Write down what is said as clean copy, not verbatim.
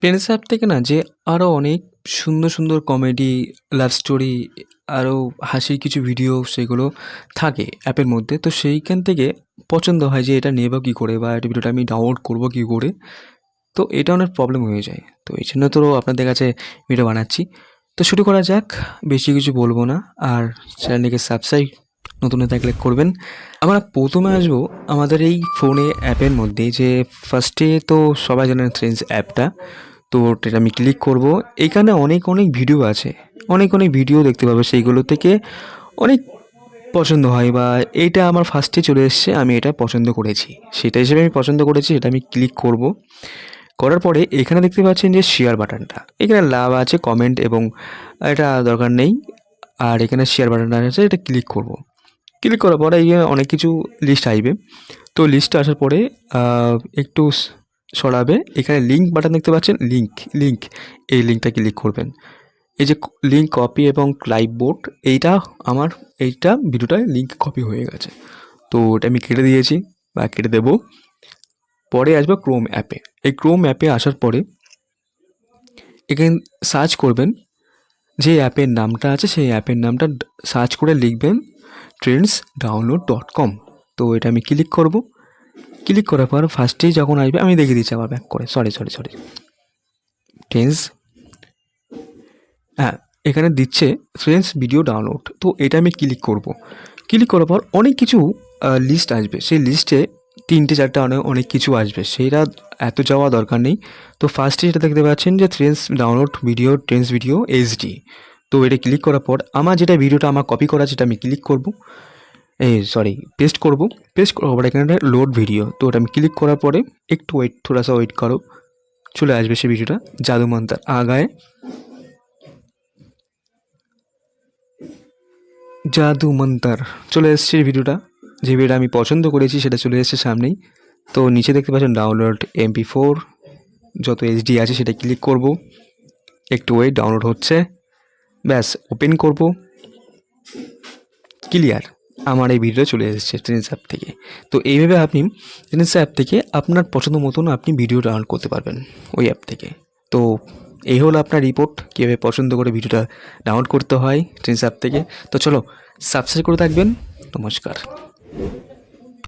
Trends app থেকে না যে আরও অনেক সুন্দর সুন্দর কমেডি, লাভ স্টোরি, আরও হাসির কিছু ভিডিও সেগুলো থাকে অ্যাপের মধ্যে। তো সেইখান থেকে পছন্দ হয় যে এটা নেব কী করে বা এটা ভিডিওটা আমি ডাউনলোড করব কী করে। তো এটা অনেক প্রবলেম হয়ে যায়। তো এই জন্য তো আপনাদের কাছে ভিডিও বানাচ্ছি। তো শুরু করা যাক। বেশি কিছু বলবো না। আর চ্যানেলটিকে সাবস্ক্রাইব নতুন হয়ে থাকলে করবেন। আমরা প্রথমে আসবো আমাদের এই ফোনে অ্যাপের মধ্যে যে ফার্স্টে তো সবাই জানেন ট্রেন্ডস অ্যাপটা। তো এটা আমি ক্লিক করব। এখানে অনেক অনেক ভিডিও আছে, অনেক অনেক ভিডিও দেখতে পাবে। সেইগুলো থেকে অনেক পছন্দ হয় বা এইটা আমার ফার্স্টে চলে এসছে, আমি এটা পছন্দ করেছি, সেটা হিসেবে আমি পছন্দ করেছি, এটা আমি ক্লিক করব। করার পরে এখানে দেখতে পাচ্ছেন যে শেয়ার বাটনটা, এখানে লাভ আছে কমেন্ট এবং এটা দরকার নেই। আর এখানে শেয়ার বাটনটা আছে, এটা ক্লিক করব। ক্লিক করার পরে এই অনেক কিছু লিস্ট আসবে। তো লিস্টে আসার পরে একটু সরাবে, এখানে লিঙ্ক বাটন দেখতে পাচ্ছেন, লিঙ্ক এই লিঙ্কটা ক্লিক করবেন। এই যে লিঙ্ক কপি এবং ক্লাইপবোর্ড, এইটা ভিডিওটায় লিঙ্ক কপি হয়ে গেছে। তো এটা আমি কেটে দিয়েছি বা কেটে দেবো। পরে আসবে ক্রোম অ্যাপে। এই ক্রোম অ্যাপে আসার পরে এখানে সার্চ করবেন, যে অ্যাপের নামটা আছে সেই অ্যাপের নামটা সার্চ করে লিখবেন trendsdownload.com। তো এটা আমি ক্লিক করব। ক্লিক করার পর ফার্স্টেই যখন আসবে, আমি দেখিয়ে দিচ্ছি আবার ব্যাক করে, সরি ট্রেন্ডস, হ্যাঁ, এখানে দিচ্ছে ফ্রেন্ডস ভিডিও ডাউনলোড। তো এটা আমি ক্লিক করব। ক্লিক করার পর অনেক কিছু লিস্ট আসবে। সেই লিস্টে 3-4টা অনেক কিছু আসবে, সেইটা এত যাওয়া দরকার নেই। তো ফার্স্টে যেটা দেখতে পাচ্ছেন যে Trends download video, Trends video HD. তো এটা ক্লিক করার পর আমার যেটা ভিডিওটা আমার কপি করা, সেটা আমি ক্লিক করব, পেস্ট করব। পেস্ট করার পর এখানে লোড ভিডিও। তো ওটা আমি ক্লিক করার পরে একটু ওয়েট, থোড়া সা ওয়েট করো, চলে আসবে সেই ভিডিওটা। জাদু মন্তার আগায়, জাদু মন্তার চলে এসছে ভিডিওটা। যে ভিডিওটা আমি পছন্দ করেছি সেটা চলে এসছে সামনেই। তো নিচে দেখতে পাচ্ছেন ডাউনলোড MP4, যত এইচডি আছে সেটা ক্লিক করব। একটু ওয়েট, ডাউনলোড হচ্ছে, ব্যাস ওপেন করব, ক্লিয়ার, আমার এই ভিডিও চলে এসেছে ট্রেন্ডস অ্যাপ থেকে। তো এইভাবে আপনি ট্রেন্ডস অ্যাপ থেকে আপনার পছন্দ মতন আপনি ভিডিও ডাউনলোড করতে পারবেন ওই অ্যাপ থেকে। তো এই হলো আপনার রিপোর্ট, কীভাবে পছন্দ করে ভিডিওটা ডাউনলোড করতে হয় ট্রেন্ডস অ্যাপ থেকে। তো চলো, সাবস্ক্রাইব করে থাকবেন। নমস্কার।